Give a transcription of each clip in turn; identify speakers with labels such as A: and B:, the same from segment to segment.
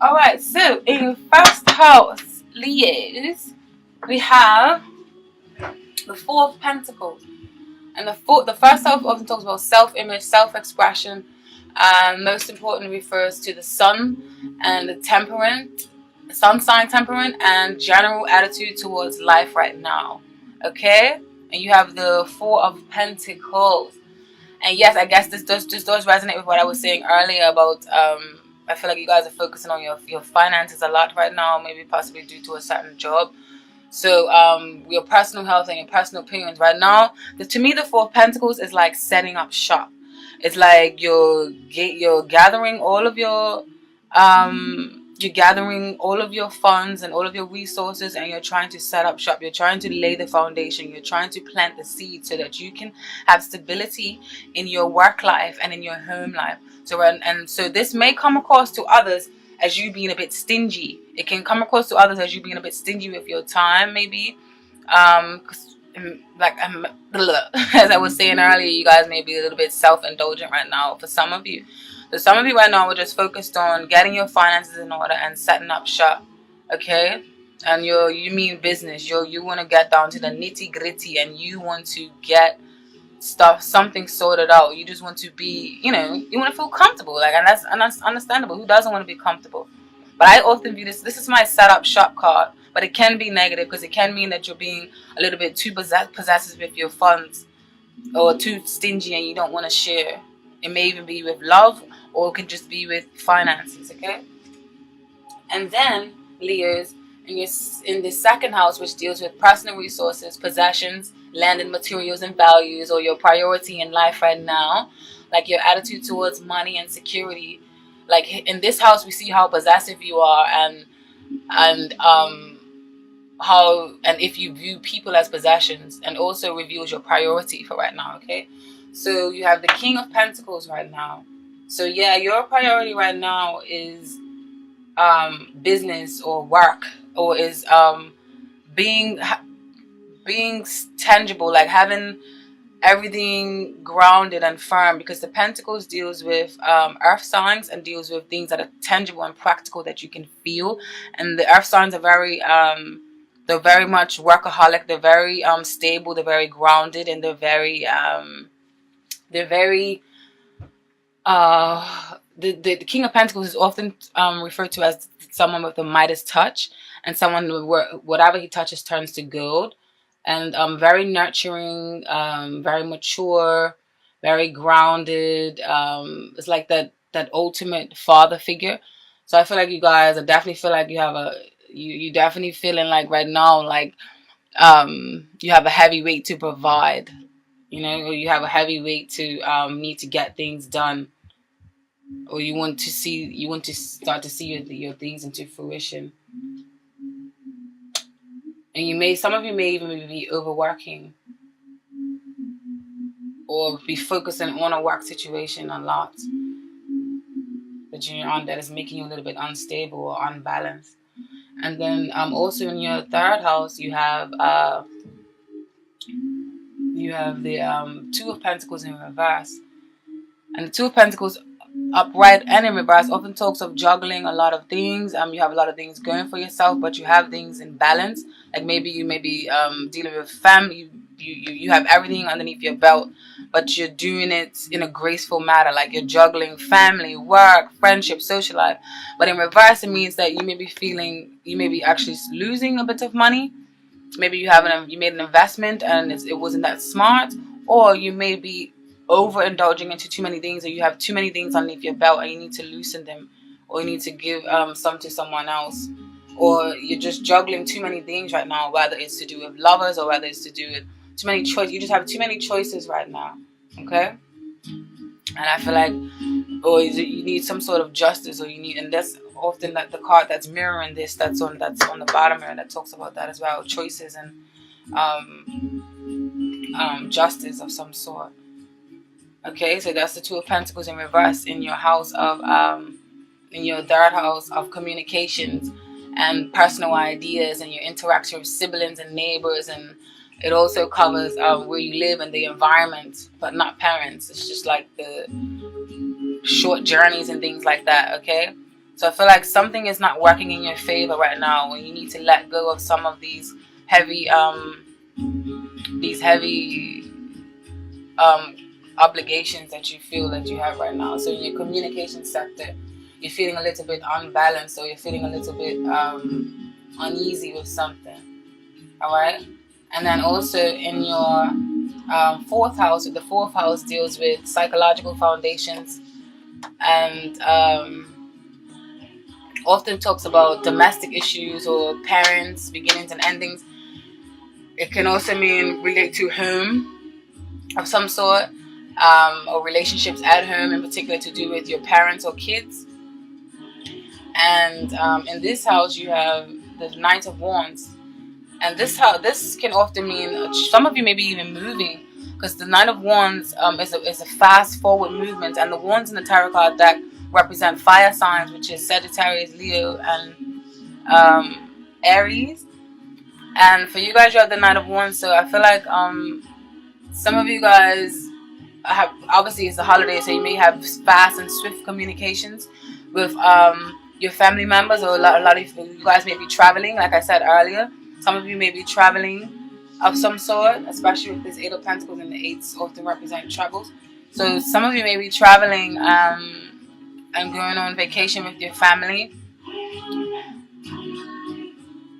A: Alright, so in your first house, Leos, we have the Four of Pentacles. And the first house often talks about self-image, self-expression. Most importantly, refers to the sun and the temperament, sun sign temperament, and general attitude towards life right now. Okay? And you have the Four of Pentacles. And yes, I guess this does resonate with what I was saying earlier about I feel like you guys are focusing on your finances a lot right now, maybe possibly due to a certain job. So your personal health and your personal opinions right now. To me, the Four of Pentacles is like setting up shop. It's like you're gathering all of your funds and all of your resources, and you're trying to set up shop. You're trying to lay the foundation. You're trying to plant the seed so that you can have stability in your work life and in your home life. So this may come across to others as you being a bit stingy. It can come across to others as you being a bit stingy with your time, maybe. As I was saying earlier, you guys may be a little bit self-indulgent right now for some of you. So some of you right now are just focused on getting your finances in order and setting up shop, okay? And you mean business. You want to get down to the nitty-gritty, and you want to get something sorted out. You just want to be, you want to feel comfortable, like, and that's understandable. Who doesn't want to be comfortable? But I often view this is my setup shop card, but it can be negative because it can mean that you're being a little bit too possessive with your funds, or too stingy and you don't want to share. It may even be with love, or it can just be with finances, okay? And then Leos, in the second house, which deals with personal resources, possessions, land and materials and values, or your priority in life right now, like your attitude towards money and security. Like in this house, we see how possessive you are, and how, and if you view people as possessions, and also reveals your priority for right now, okay? So you have the King of Pentacles right now. So yeah, your priority right now is business or work, or is being tangible, like having everything grounded and firm, because the Pentacles deals with earth signs and deals with things that are tangible and practical that you can feel. And the earth signs are they're very much workaholic. They're very stable. They're very grounded, and they're very the King of Pentacles is often referred to as someone with the Midas touch, and someone where whatever he touches turns to gold. And very nurturing, very mature, very grounded. It's like that ultimate father figure. So I feel like you guys, I definitely feel like you have you definitely feeling like right now, like you have a heavy weight to provide, or you have a heavy weight to need to get things done, or you want to start to see your things into fruition. And some of you may even be overworking, or be focusing on a work situation a lot that you're on, that is making you a little bit unstable or unbalanced. And then also in your third house, you have the Two of Pentacles in reverse. And the Two of Pentacles upright and in reverse often talks of juggling a lot of things. You have a lot of things going for yourself, but you have things in balance. Like maybe you may be dealing with family. You have everything underneath your belt, but you're doing it in a graceful manner. Like you're juggling family, work, friendship, social life. But in reverse, it means that you may be actually losing a bit of money. Maybe you made an investment and it wasn't that smart, or you may be overindulging into too many things, or you have too many things underneath your belt and you need to loosen them, or you need to give some to someone else, or you're just juggling too many things right now, whether it's to do with lovers or whether it's to do with too many choices. You just have too many choices right now, okay? And I feel like, or you need some sort of justice, or and that's often that the card that's mirroring this, that's on the bottom here, that talks about that as well, choices and justice of some sort. Okay, so that's the Two of Pentacles in reverse in your house of in your third house of communications and personal ideas, and your interaction with siblings and neighbors. And it also covers where you live and the environment, but not parents. It's just like the short journeys and things like that, okay? So I feel like something is not working in your favor right now, and you need to let go of some of these heavy um, obligations that you feel that you have right now. So in your communication sector, you're feeling a little bit unbalanced, or you're feeling a little bit uneasy with something. All right. And then also in your fourth house, the fourth house deals with psychological foundations, and often talks about domestic issues or parents, beginnings and endings. It can also mean relate to home of some sort, or relationships at home, in particular to do with your parents or kids. And in this house, you have the Knight of Wands. And this can often mean some of you may be even moving, because the Knight of Wands is a fast forward movement, and the wands in the tarot card deck represent fire signs, which is Sagittarius, Leo, and Aries. And for you guys, you have the Knight of Wands, so I feel like some of you guys have, obviously it's the holiday, so you may have fast and swift communications with your family members, or a lot of you guys may be traveling, like I said earlier. Some of you may be traveling of some sort, especially with this Eight of Pentacles, and the eights often represent travels. So some of you may be traveling and going on vacation with your family.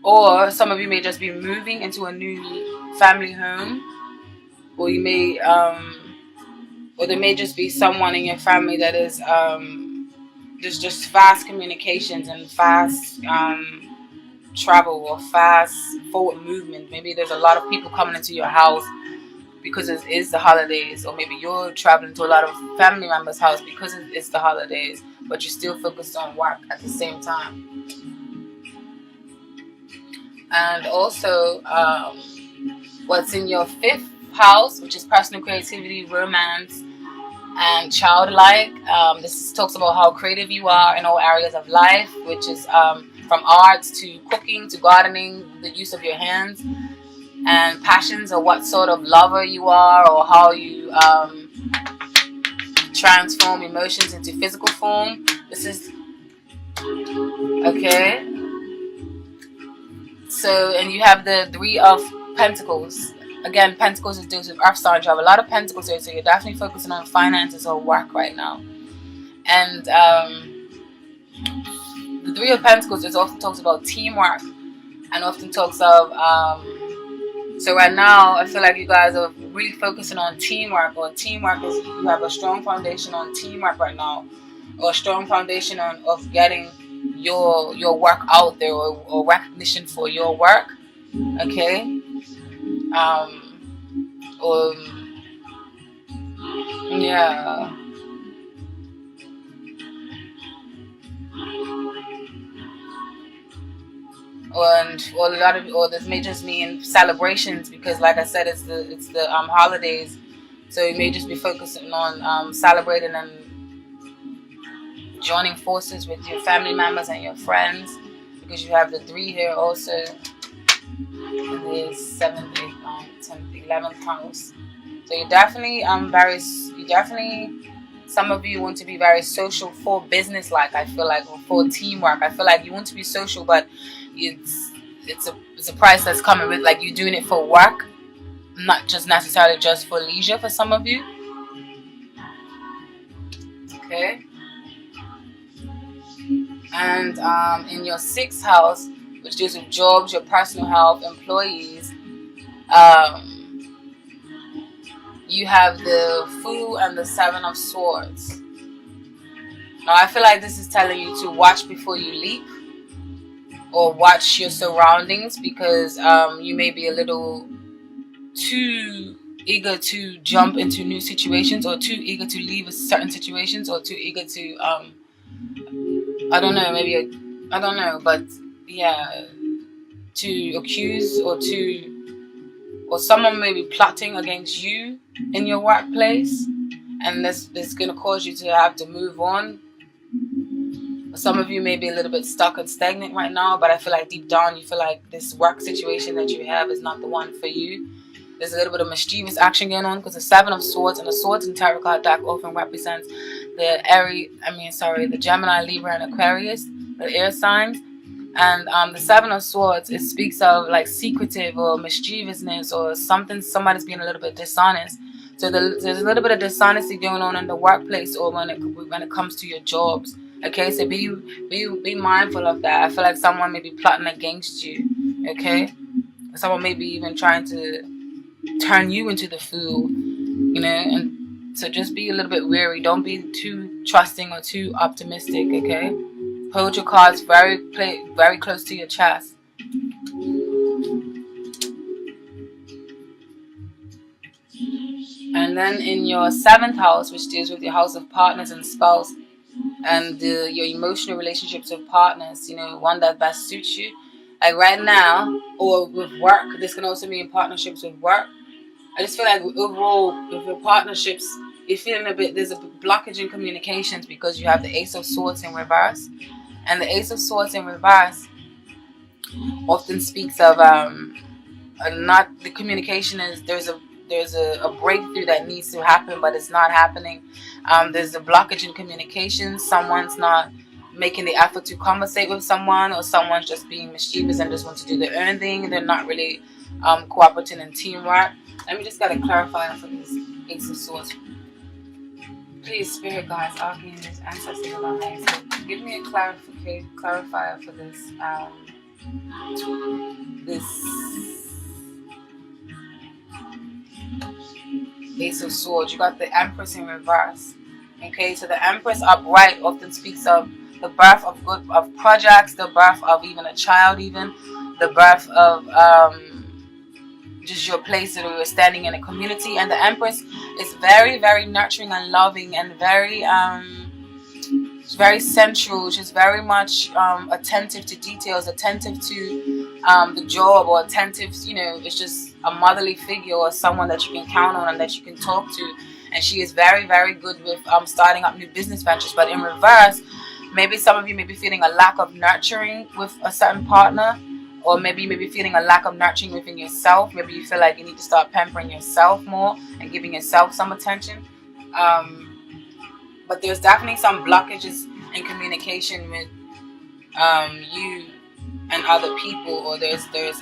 A: Or some of you may just be moving into a new family home. Or you may, or there may just be someone in your family that is just fast communications and fast travel, or fast forward movement. Maybe there's a lot of people coming into your house because it is the holidays, or maybe you're traveling to a lot of family members' house because it's the holidays, but you're still focused on work at the same time. And also, what's in your fifth house, which is personal creativity, romance, and childlike. This talks about how creative you are in all areas of life, which is from arts to cooking to gardening, the use of your hands, and passions, or what sort of lover you are, or how you transform emotions into physical form. This is okay. So, and you have the Three of Pentacles. Again, Pentacles is deals with earth signs. You have a lot of Pentacles here, so you're definitely focusing on finances or work right now. And the Three of Pentacles is often talks about teamwork, and often talks of so right now I feel like you guys are really focusing on teamwork, or teamwork is, you have a strong foundation on teamwork right now, or a strong foundation of getting your work out there, or recognition for your work. Okay. Or yeah. Or this may just mean celebrations, because like I said, it's the holidays, so you may just be focusing on celebrating and joining forces with your family members and your friends, because you have the 3 here also in the 7th, 8th, 9th, 10th, 11th house. So you're definitely some of you want to be very social for business, like I feel like, or for teamwork. I feel like you want to be social, but it's a price that's coming with, like, you're doing it for work, not just necessarily just for leisure for some of you. Okay. And in your 6th house, which deals with jobs, your personal health, employees, you have the Fool and the 7 of Swords. Now I feel like this is telling you to watch before you leap, or watch your surroundings, because you may be a little too eager to jump into new situations, or too eager to leave certain situations, or too eager to I don't know, but yeah, to accuse, or someone may be plotting against you in your workplace, and this is going to cause you to have to move on. Some of you may be a little bit stuck and stagnant right now, but I feel like deep down you feel like this work situation that you have is not the one for you. There's a little bit of mischievous action going on, because the 7 of Swords and the Swords in Tarot card deck often represents the Gemini, Libra, and Aquarius, the air signs. And the Seven of Swords, it speaks of like secretive or mischievousness or something. Somebody's being a little bit dishonest. So there's a little bit of dishonesty going on in the workplace or when it comes to your jobs. Okay, so be mindful of that. I feel like someone may be plotting against you. Okay, someone may be even trying to turn you into the fool. And so just be a little bit wary. Don't be too trusting or too optimistic. Okay. Hold your cards very close to your chest. And then in your 7th house, which deals with your house of partners and spouse, and your emotional relationships with partners, one that best suits you. Like right now, or with work, this can also be in partnerships with work. I just feel like overall, with your partnerships, you're feeling there's a blockage in communications because you have the Ace of Swords in reverse. And the Ace of Swords in reverse often speaks of not the communication is there's a breakthrough that needs to happen, but it's not happening. There's a blockage in communication. Someone's not making the effort to conversate with someone, or someone's just being mischievous and just want to do their own thing. They're not really cooperating in teamwork. Let me just get a clarifier for this Ace of Swords. Please, Spirit Guides, Archangels, Ancestors of our highest, give me a clarifier for this. This Ace of Swords. You got the Empress in reverse. Okay, so the Empress upright often speaks of the birth of projects, the birth of even a child, even the birth of just your place that you're standing in a community. And the Empress is very, very nurturing and loving, and very sensual. She's very much attentive to details, attentive to the job, or attentive, it's just a motherly figure or someone that you can count on and that you can talk to. And she is very, very good with starting up new business ventures. But in reverse, maybe some of you may be feeling a lack of nurturing with a certain partner, or maybe you may be feeling a lack of nurturing within yourself. Maybe you feel like you need to start pampering yourself more and giving yourself some attention. But there's definitely some blockages in communication with you and other people, or there's there's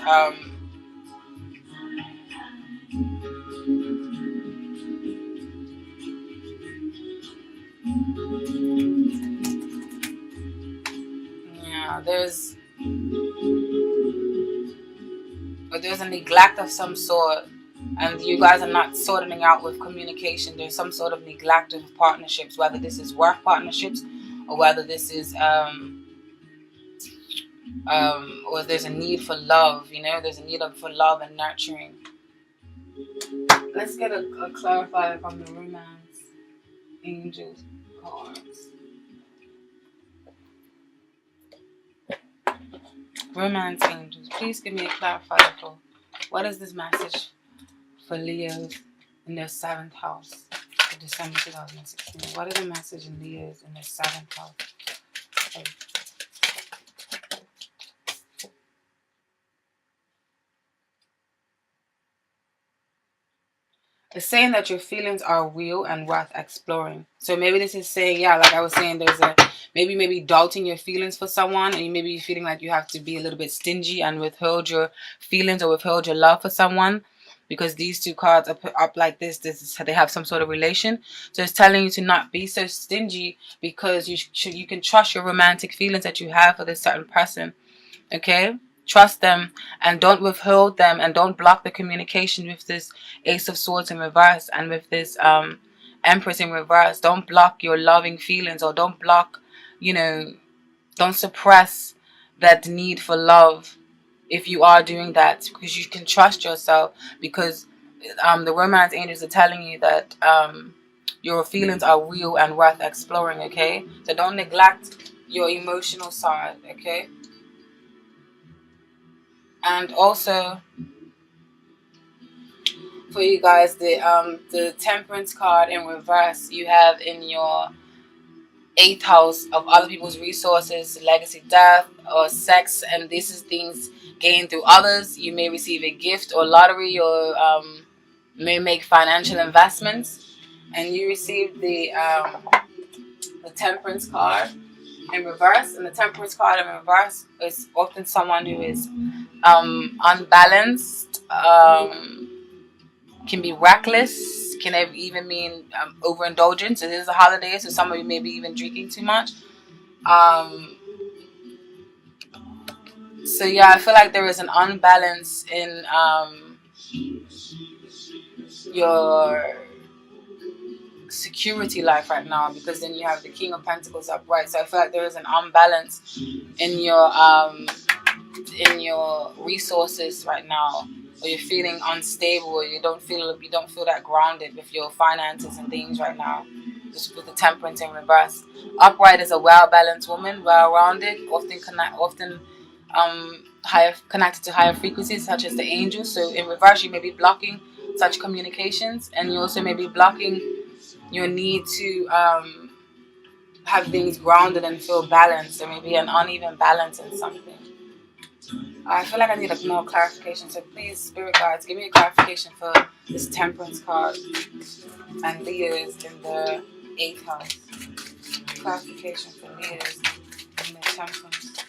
A: a neglect of some sort, and you guys are not sorting out with communication. There's some sort of neglect of partnerships, whether this is work partnerships or whether this is or there's a need for love. There's a need for love and nurturing. Let's get a clarifier from the Romance Angels cards. Romance Angels, please give me a clarifier for what is this message for Leos in their 7th house for December 2016. What is the message in Leos in their 7th house? It's saying that your feelings are real and worth exploring. So maybe this is saying, like I was saying, there's maybe doubting your feelings for someone, and maybe you're feeling like you have to be a little bit stingy and withhold your feelings or withhold your love for someone, because these two cards are put up like this. They have some sort of relation. So it's telling you to not be so stingy, because you can trust your romantic feelings that you have for this certain person. Okay? Trust them and don't withhold them, and don't block the communication with this Ace of Swords in reverse and with this Empress in reverse. Don't block your loving feelings, or don't block, don't suppress that need for love if you are doing that, because you can trust yourself, because the Romance Angels are telling you that your feelings are real and worth exploring. Okay, so don't neglect your emotional side. Okay. And also, for you guys, the Temperance card in reverse, you have in your 8th house of other people's resources, legacy, death, or sex, and this is things gained through others. You may receive a gift or lottery, or may make financial investments, and you receive the the Temperance card in reverse. And the Temperance card in reverse is often someone who is unbalanced, can be reckless, can even mean overindulgence. It is a holiday, so some of you may be even drinking too much. So yeah, I feel like there is an unbalance in your security life right now, because then you have the King of Pentacles upright. So I feel like there is an unbalance in your resources right now, or you're feeling unstable, or you don't feel that grounded with your finances and things right now. Just with the Temperance in reverse. Upright is a well-balanced woman, well-rounded, often higher, connected to higher frequencies such as the angels. So in reverse, you may be blocking such communications, and you also may be blocking your need to have things grounded and feel balanced. There may be an uneven balance in something. I feel like I need more clarification, so please, Spirit Guides, give me a clarification for this Temperance card and Leo's in the 8th house. Clarification for Leo's in the Temperance.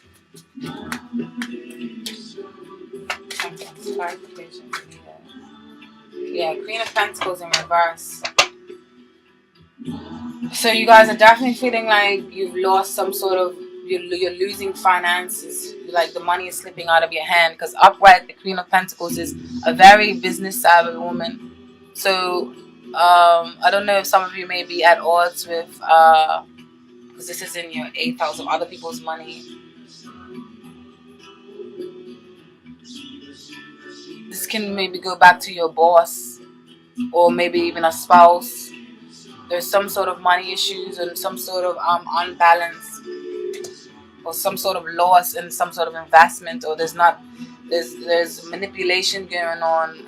A: Clarification for Leo. Yeah, Queen of Pentacles in reverse. So you guys are definitely feeling like you've lost some sort of, you're losing finances, like the money is slipping out of your hand, because upright, the Queen of Pentacles is a very business savvy woman. So I don't know if some of you may be at odds with, because this is in your 8th house, of other people's money. This can maybe go back to your boss, or maybe even a spouse. There's some sort of money issues and some sort of unbalance, or some sort of loss in some sort of investment, or there's manipulation going on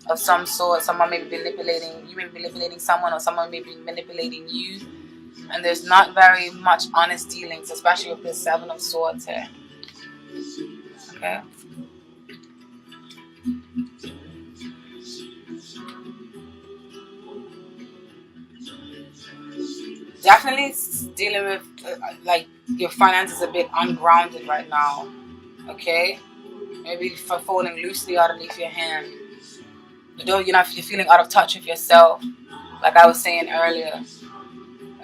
A: of some sort. Someone may be manipulating someone, or someone may be manipulating you, and there's not very much honest dealings, especially with this 7 of Swords here. Okay. Definitely dealing with like your finances a bit ungrounded right now. Okay, maybe for falling loosely underneath your hand. You're feeling out of touch with yourself, like I was saying earlier.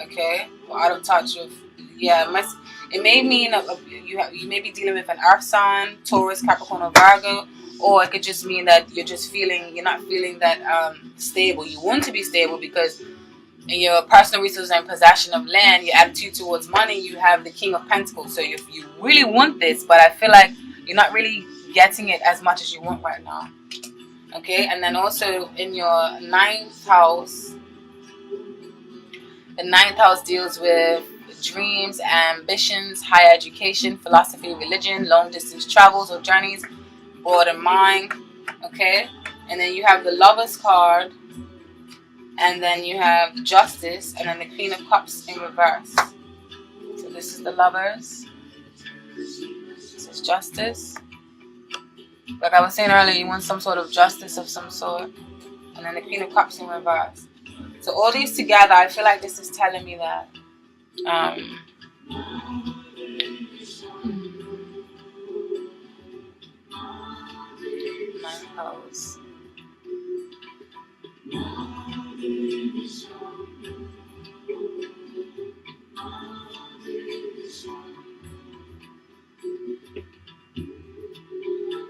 A: Okay, or out of touch with, it may mean you may be dealing with an earth sign, Taurus, Capricorn, or Virgo, or it could just mean that you're not feeling that stable. You want to be stable because in your personal resources and possession of land, your attitude towards money, you have the King of Pentacles. So you really want this, but I feel like you're not really getting it as much as you want right now. Okay, and then also in your 9th house, the 9th house deals with dreams, ambitions, higher education, philosophy, religion, long distance travels or journeys, broader mind. Okay, and then you have the Lovers card, and then you have Justice, and then the Queen of Cups in reverse. So this is the Lovers. This is Justice. Like I was saying earlier, you want some sort of justice of some sort. And then the Queen of Cups in reverse. So all these together, I feel like this is telling me that my house.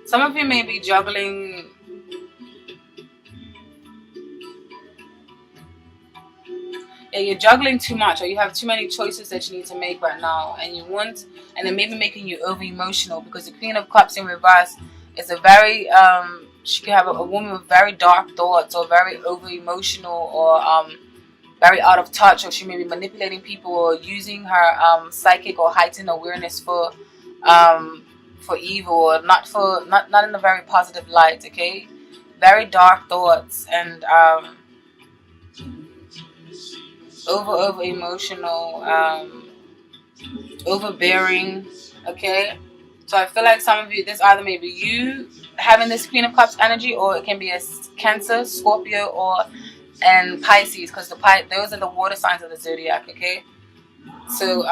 A: Some of you may be juggling you're juggling too much, or you have too many choices that you need to make right now, and it may be making you over emotional, because the Queen of Cups in reverse is a very she can have a woman with very dark thoughts, or very over emotional, or very out of touch, or she may be manipulating people, or using her psychic or heightened awareness for evil, or not in a very positive light. Okay, very dark thoughts, and over emotional, overbearing. Okay, so I feel like some of you, this either may be you having this Queen of Cups energy, or it can be a Cancer, Scorpio, and Pisces, because those are the water signs of the zodiac. Okay, So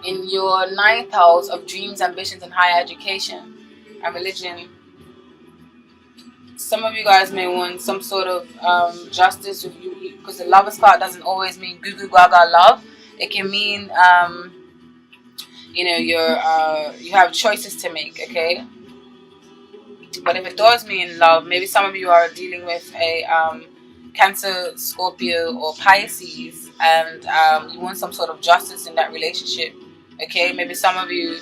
A: in your ninth house of dreams, ambitions, and higher education and religion, some of you guys may want some sort of justice with you, because the Lover's card doesn't always mean goo goo gaga love. It can mean you have choices to make, okay? But if it does mean love, maybe some of you are dealing with a Cancer, Scorpio, or Pisces, and you want some sort of justice in that relationship. Okay, maybe some of you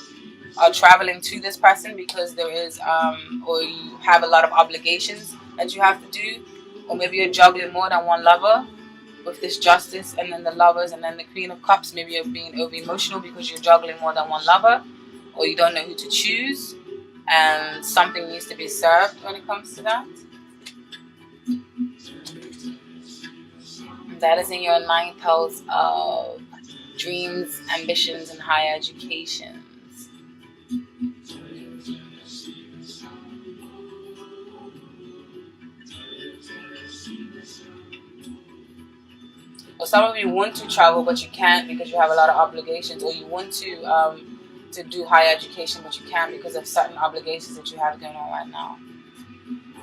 A: are traveling to this person because there is, or you have a lot of obligations that you have to do, or maybe you're juggling more than one lover with this justice, and then the lovers, and then the Queen of Cups. Maybe you're being over emotional because you're juggling more than one lover, or you don't know who to choose, and something needs to be served when it comes to that. That is in your ninth house of dreams, ambitions, and higher educations. Or some of you want to travel but you can't because you have a lot of obligations, or you want to do higher education but you can't because of certain obligations that you have going on right now.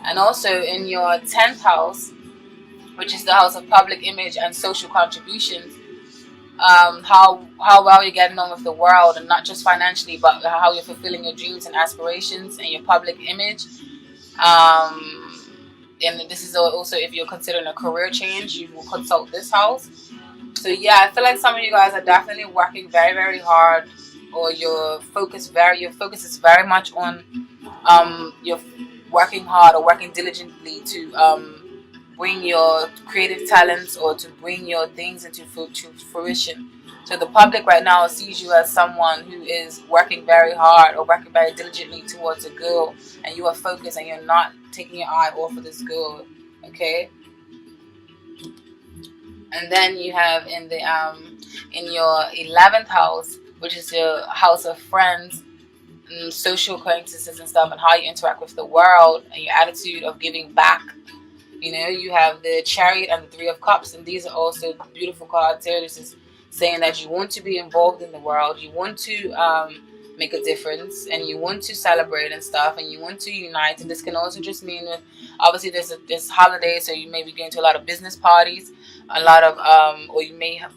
A: And also in your 10th house, which is the house of public image and social contributions, how well you're getting on with the world, and not just financially, but how you're fulfilling your dreams and aspirations and your public image. Um, and this is also if you're considering a career change, you will consult this house. So yeah, I feel like some of you guys are definitely working very, very hard, or your focus is very much on you're working hard or working diligently to bring your creative talents or to bring your things into fruition. So the public right now sees you as someone who is working very hard or working very diligently towards a goal, and you are focused and you're not taking your eye off of this goal. Okay. And then you have in your 11th house, which is your house of friends, and social acquaintances and stuff, and how you interact with the world and your attitude of giving back. You have the Chariot and the Three of Cups, and these are also beautiful cards here. This is saying that you want to be involved in the world, you want to make a difference, and you want to celebrate and stuff, and you want to unite. And this can also just mean that obviously there's holidays, so you may be going to a lot of business parties, a lot of or you may have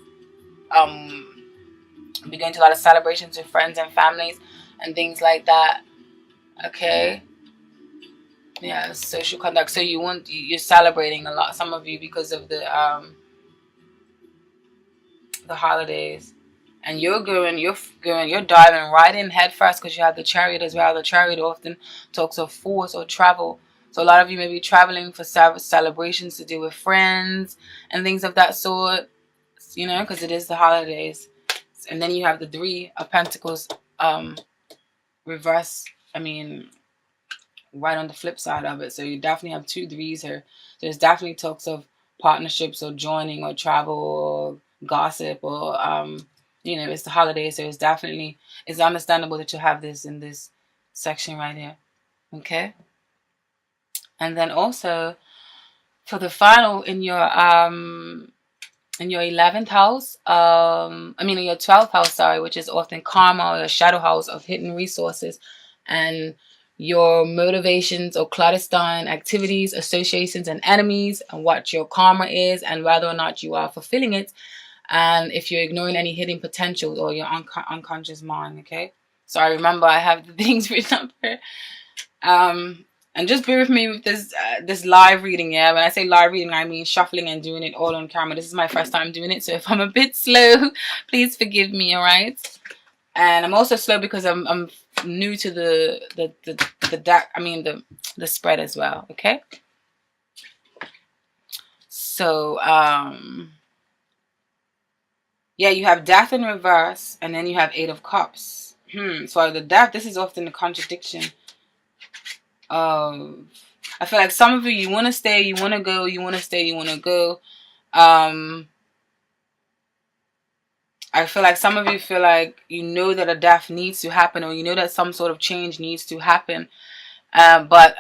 A: be going to a lot of celebrations with friends and families and things like that. Okay. Yeah, social conduct. So you're celebrating a lot, some of you, because of the holidays, and you're diving right in head first because you have the Chariot as well. The Chariot often talks of force or travel. So a lot of you may be traveling for celebrations to do with friends and things of that sort, because it is the holidays. And then you have the Three of Pentacles reverse. I mean, right on the flip side of it. So you definitely have two threes here. There's definitely talks of partnerships or joining or travel or gossip or it's the holidays, so it's understandable that you have this in this section right here. Okay. And then also for the final in your 11th house, in your 12th house, sorry, which is often karma, or your shadow house of hidden resources, and your motivations or clandestine activities, associations, and enemies, and what your karma is, and whether or not you are fulfilling it, and if you're ignoring any hidden potential or your unconscious mind. Okay, so I remember I have the things written up here. And just bear with me with this live reading. Yeah, when I say live reading, I mean shuffling and doing it all on camera. This is my first time doing it, so if I'm a bit slow, please forgive me. All right. And I'm also slow because I'm new to the spread as well. Okay. So yeah, you have Death in reverse, and then you have Eight of Cups. So the Death, this is often a contradiction. I feel like some of you want to stay, you want to go, you want to stay, you want to go. I feel like some of you feel like that a death needs to happen, or that some sort of change needs to happen. But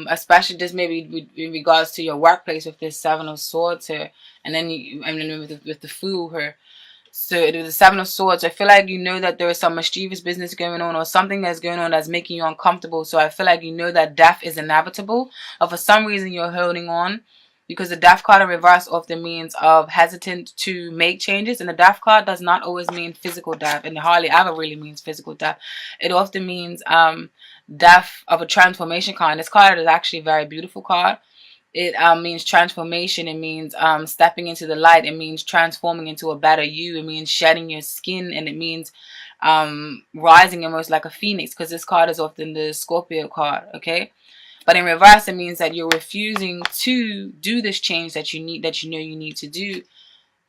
A: especially just maybe in regards to your workplace with this Seven of Swords here, and then with the Fool here. So it was the Seven of Swords. I feel like you know that there is some mischievous business going on, or something that's going on that's making you uncomfortable. So I feel like you know that death is inevitable, or for some reason you're holding on, because the death card in reverse often means of hesitant to make changes, and the death card does not always mean physical death, and it hardly ever really means physical death. It often means death of a transformation card. This card is actually a very beautiful card. It means transformation. It means stepping into the light. It means transforming into a better you. It means shedding your skin, and it means rising almost like a phoenix, because this card is often the Scorpio card. Okay, but in reverse, it means that you're refusing to do this change that you need, that you know you need to do.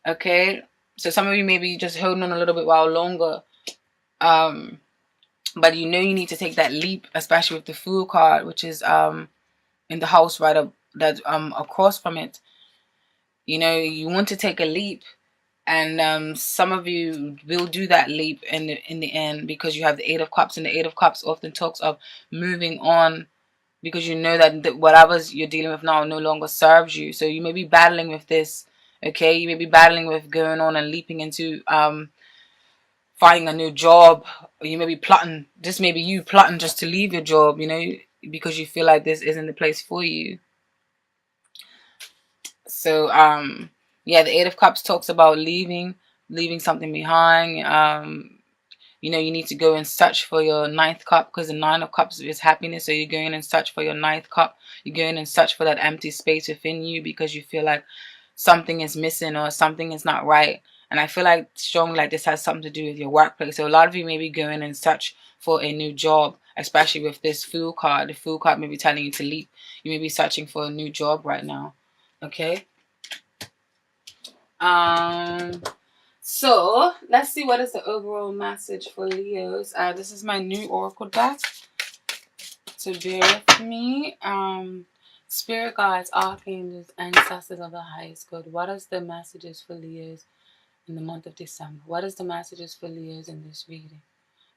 A: Okay, so some of you may be just holding on a little bit while longer, but you know you need to take that leap, especially with the Fool card, which is in the house right up that across from it. You know, you want to take a leap, and some of you will do that leap in the end, because you have the Eight of Cups, and the Eight of Cups often talks of moving on, because you know that whatever you're dealing with now no longer serves you. So you may be battling with this. Okay, you may be battling with going on and leaping into finding a new job, or you may be plotting. This may be you plotting just to leave your job, you know, because you feel like this isn't the place for you. So yeah, the Eight of Cups talks about leaving something behind. You know, you need to go and search for your ninth cup, because the Nine of Cups is happiness. So you're going and search for your ninth cup. You're going and search for that empty space within you, because you feel like something is missing or something is not right. And I feel like strongly like this has something to do with your workplace. So a lot of you may be going and search for a new job, especially with this Fool card. The Fool card may be telling you to leap. You may be searching for a new job right now. Okay. So let's see what is the overall message for Leos. This is my new oracle deck, so bear with me. Spirit guides, archangels, ancestors of the highest good. What is the messages for Leos in the month of December? What is the messages for Leos in this reading?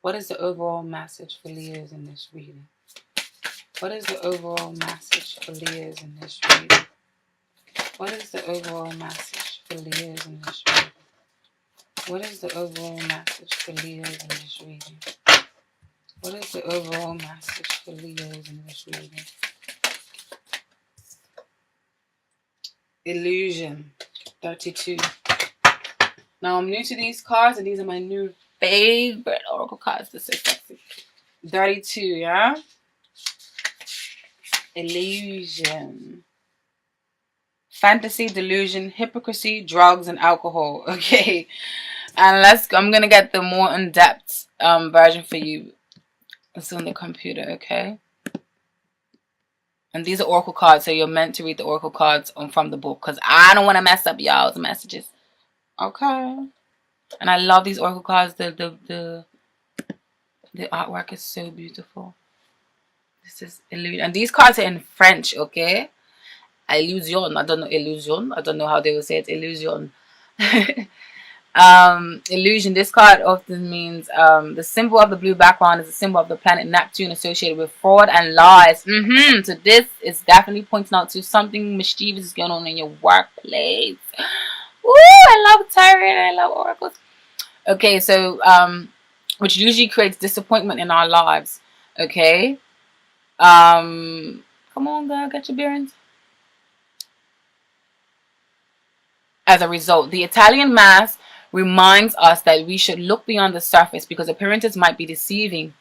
A: What is the overall message for Leos in this reading? What is the overall message for Leos in this reading? What is the overall message for Leos in this reading? What is the overall message for Leos in this reading? What is the overall message for Leos in this reading? Illusion, 32. Now I'm new to these cards, and these are my new favorite oracle cards. This is sexy. 32, yeah? Illusion. Fantasy, delusion, hypocrisy, drugs, and alcohol. Okay. And I'm going to get the more in-depth version for you. It's on the computer, okay? And these are oracle cards, so you're meant to read the oracle cards from the book, because I don't want to mess up y'all's messages. Okay. And I love these oracle cards. The artwork is so beautiful. This is illusion. And these cards are in French, okay? Illusion. I don't know illusion. I don't know how they will say it. Illusion. Illusion. This card often means the symbol of the blue background is a symbol of the planet Neptune, associated with fraud and lies. So this is definitely pointing out to something mischievous is going on in your workplace. Ooh, I love tarot and I love oracles. Okay, so which usually creates disappointment in our lives. Okay. Come on, girl, get your bearings. As a result, the Italian Mass reminds us that we should look beyond the surface, because appearances might be deceiving.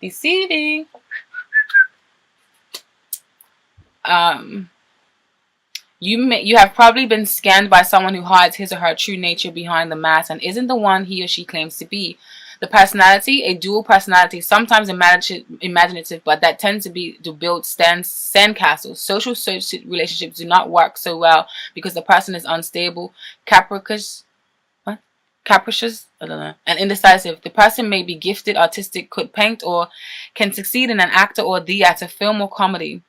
A: Deceiving. You have probably been scanned by someone who hides his or her true nature behind the mask and isn't the one he or she claims to be. The personality, a dual personality, sometimes imaginative, but that tends to build sandcastles. Social relationships do not work so well because the person is unstable, capricious, I don't know, and indecisive. The person may be gifted, artistic, could paint, or can succeed in an actor or theater, film, or comedy.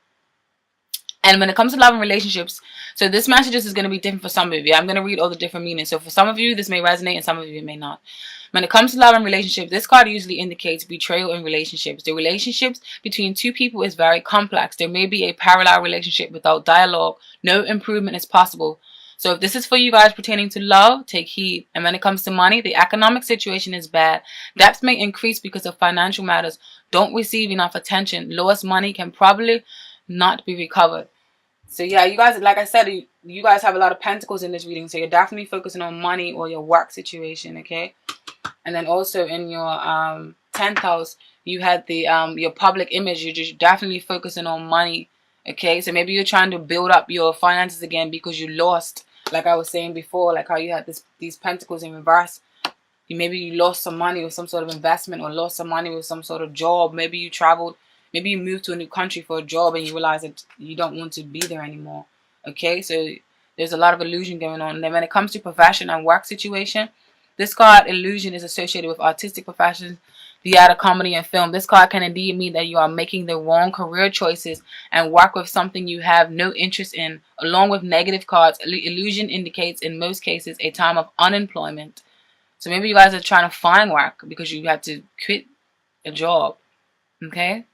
A: And when it comes to love and relationships, so this message is going to be different for some of you. I'm going to read all the different meanings. So for some of you, this may resonate, and some of you it may not. When it comes to love and relationships, this card usually indicates betrayal in relationships. The relationships between two people is very complex. There may be a parallel relationship without dialogue. No improvement is possible. So if this is for you guys pertaining to love, take heed. And when it comes to money, the economic situation is bad. Debts may increase because of financial matters. Don't receive enough attention. Lost money can probably not be recovered. So yeah, you guys, like I said, you guys have a lot of pentacles in this reading. So you're definitely focusing on money or your work situation, okay? And then also in your 10th house, you had the your public image. You're just definitely focusing on money, okay? So maybe you're trying to build up your finances again because you lost, like I was saying before, like how you had these pentacles in reverse. Maybe you lost some money with some sort of investment, or lost some money with some sort of job. Maybe you traveled, maybe you moved to a new country for a job and you realize that you don't want to be there anymore. Okay, so there's a lot of illusion going on. And then when it comes to profession and work situation, this card, illusion, is associated with artistic professions, theater, comedy, and film. This card can indeed mean that you are making the wrong career choices and work with something you have no interest in. Along with negative cards, illusion indicates in most cases a time of unemployment. So maybe you guys are trying to find work because you had to quit a job, okay?